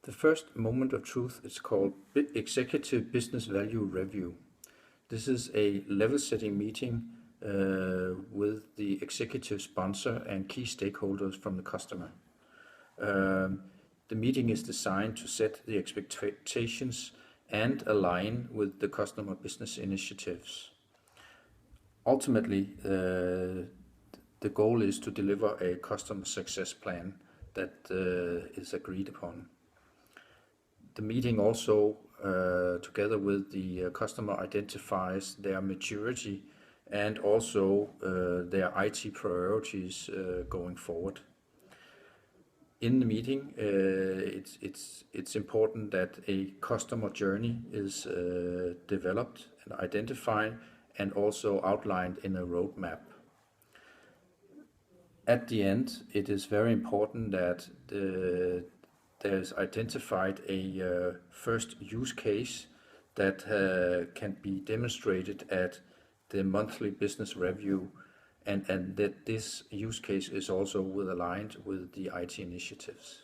The first moment of truth is called Executive Business Value Review. This is a level-setting meeting with the executive sponsor and key stakeholders from the customer. The meeting is designed to set the expectations and align with the customer business initiatives. Ultimately, the goal is to deliver a customer success plan that is agreed upon. The meeting also, together with the customer, identifies their maturity and also their IT priorities going forward. In the meeting, it's important that a customer journey is developed and identified and also outlined in a roadmap. At the end, it is very important that there's identified a first use case that can be demonstrated at the monthly business review, and that this use case is also aligned with the IT initiatives.